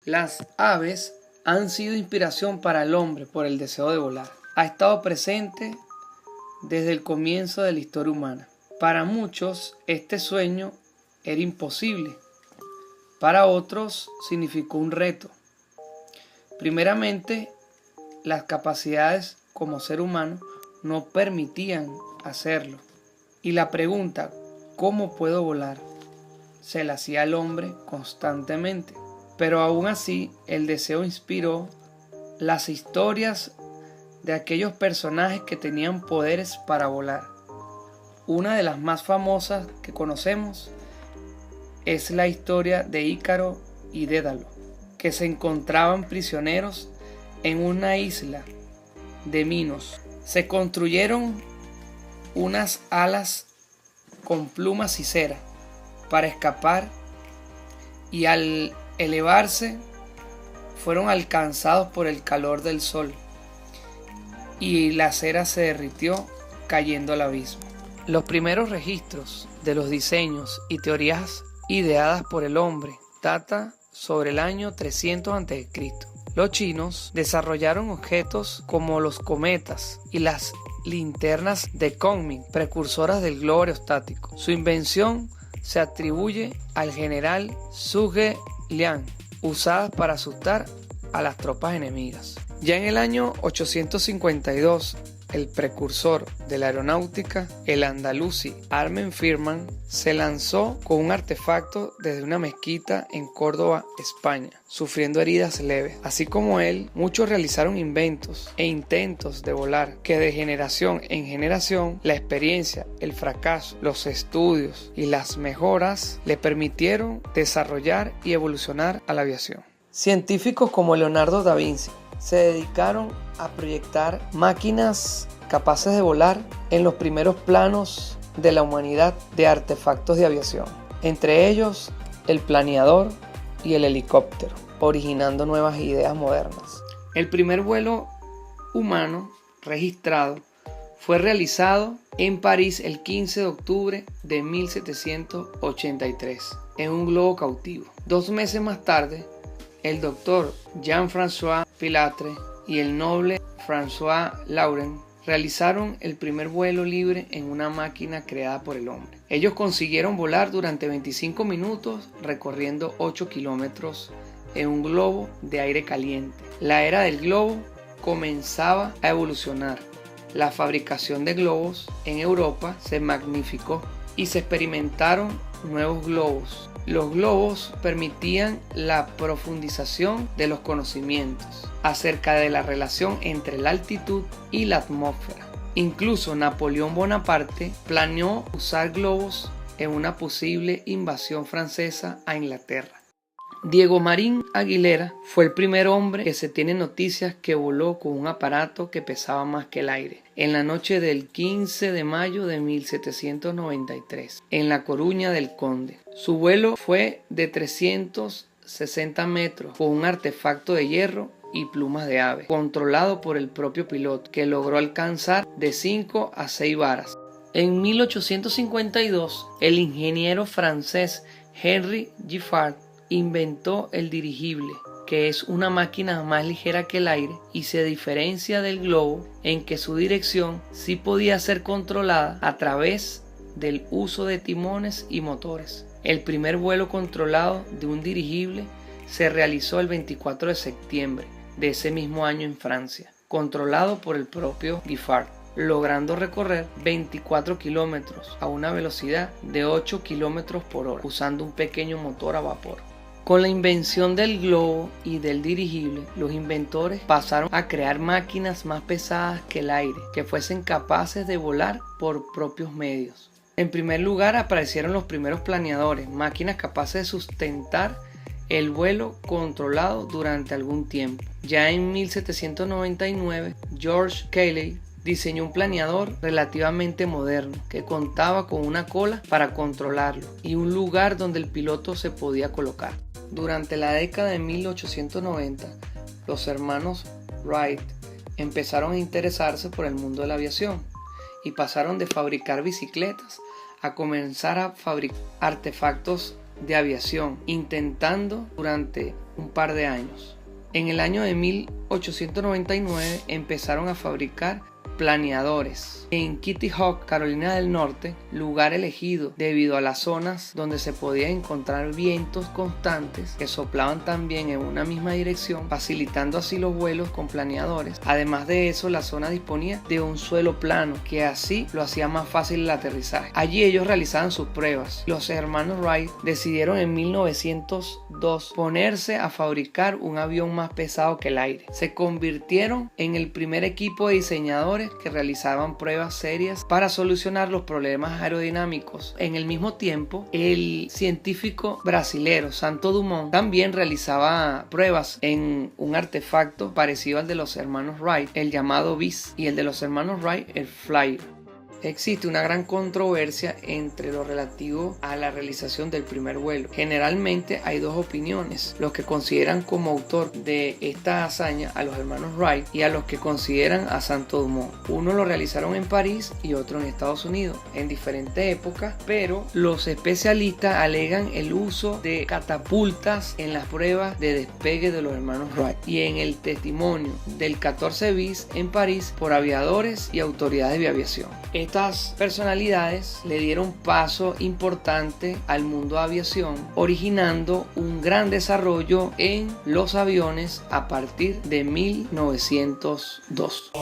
Las aves han sido inspiración para el hombre por el deseo de volar. Ha estado presente desde el comienzo de la historia humana. Para muchos, este sueño era imposible. Para otros, significó un reto. Primeramente, las capacidades como ser humano no permitían hacerlo. Y la pregunta, ¿cómo puedo volar?, se la hacía al hombre constantemente. Pero aún así, el deseo inspiró las historias de aquellos personajes que tenían poderes para volar. Una de las más famosas que conocemos es la historia de Ícaro y Dédalo, que se encontraban prisioneros en una isla de Minos. Se construyeron unas alas con plumas y cera para escapar, y al elevarse fueron alcanzados por el calor del sol y la cera se derritió cayendo al abismo. Los primeros registros de los diseños y teorías ideadas por el hombre data sobre el año 300 a.C. Los chinos desarrollaron objetos como los cometas y las linternas de Kunming, precursoras del globo aerostático. Su invención se atribuye al general Zhuge Liang, usadas para asustar a las tropas enemigas. Ya en el año 852, el precursor de la aeronáutica, el andalusí Armen Firman, se lanzó con un artefacto desde una mezquita en Córdoba, España, sufriendo heridas leves. Así como él, muchos realizaron inventos e intentos de volar que de generación en generación la experiencia, el fracaso, los estudios y las mejoras le permitieron desarrollar y evolucionar a la aviación. Científicos como Leonardo da Vinci se dedicaron a proyectar máquinas capaces de volar en los primeros planos de la humanidad de artefactos de aviación, entre ellos el planeador y el helicóptero, originando nuevas ideas modernas. El primer vuelo humano registrado fue realizado en París el 15 de octubre de 1783 en un globo cautivo. 2 meses más tarde, el doctor Jean-François Pilatre y el noble François Laurent realizaron el primer vuelo libre en una máquina creada por el hombre. Ellos consiguieron volar durante 25 minutos recorriendo 8 kilómetros en un globo de aire caliente. La era del globo comenzaba a evolucionar. La fabricación de globos en Europa se magnificó y se experimentaron nuevos globos. Los globos permitían la profundización de los conocimientos acerca de la relación entre la altitud y la atmósfera. Incluso Napoleón Bonaparte planeó usar globos en una posible invasión francesa a Inglaterra. Diego Marín Aguilera fue el primer hombre que se tiene noticias que voló con un aparato que pesaba más que el aire, en la noche del 15 de mayo de 1793, en La Coruña del Conde. Su vuelo fue de 360 metros con un artefacto de hierro y plumas de ave, controlado por el propio piloto, que logró alcanzar de 5 a 6 varas. En 1852, el ingeniero francés Henry Giffard inventó el dirigible, que es una máquina más ligera que el aire y se diferencia del globo en que su dirección sí podía ser controlada a través del uso de timones y motores. El primer vuelo controlado de un dirigible se realizó el 24 de septiembre de ese mismo año en Francia, controlado por el propio Giffard, logrando recorrer 24 kilómetros a una velocidad de 8 kilómetros por hora, usando un pequeño motor a vapor. Con la invención del globo y del dirigible, los inventores pasaron a crear máquinas más pesadas que el aire, que fuesen capaces de volar por propios medios. En primer lugar aparecieron los primeros planeadores, máquinas capaces de sustentar el vuelo controlado durante algún tiempo. Ya en 1799, George Cayley diseñó un planeador relativamente moderno que contaba con una cola para controlarlo y un lugar donde el piloto se podía colocar. Durante la década de 1890, los hermanos Wright empezaron a interesarse por el mundo de la aviación y pasaron de fabricar bicicletas a comenzar a fabricar artefactos de aviación, intentando durante un par de años. En el año de 1899 empezaron a fabricar planeadores en Kitty Hawk, Carolina del Norte, lugar elegido debido a las zonas donde se podían encontrar vientos constantes que soplaban también en una misma dirección, facilitando así los vuelos con planeadores. Además de eso, la zona disponía de un suelo plano que así lo hacía más fácil el aterrizaje. Allí ellos realizaban sus pruebas. Los hermanos Wright decidieron en 1902 ponerse a fabricar un avión más pesado que el aire. Se convirtieron en el primer equipo de diseñadores que realizaban pruebas serias para solucionar los problemas aerodinámicos. En el mismo tiempo, el científico brasilero Santos Dumont también realizaba pruebas en un artefacto parecido al de los hermanos Wright, el llamado BIS, y el de los hermanos Wright, el Flyer. Existe una gran controversia entre lo relativo a la realización del primer vuelo. Generalmente hay dos opiniones: los que consideran como autor de esta hazaña a los hermanos Wright y a los que consideran a Santos Dumont. Uno lo realizaron en París y otro en Estados Unidos, en diferentes épocas, pero los especialistas alegan el uso de catapultas en las pruebas de despegue de los hermanos Wright y en el testimonio del 14 bis en París por aviadores y autoridades de aviación. Estas personalidades le dieron paso importante al mundo de aviación, originando un gran desarrollo en los aviones a partir de 1902.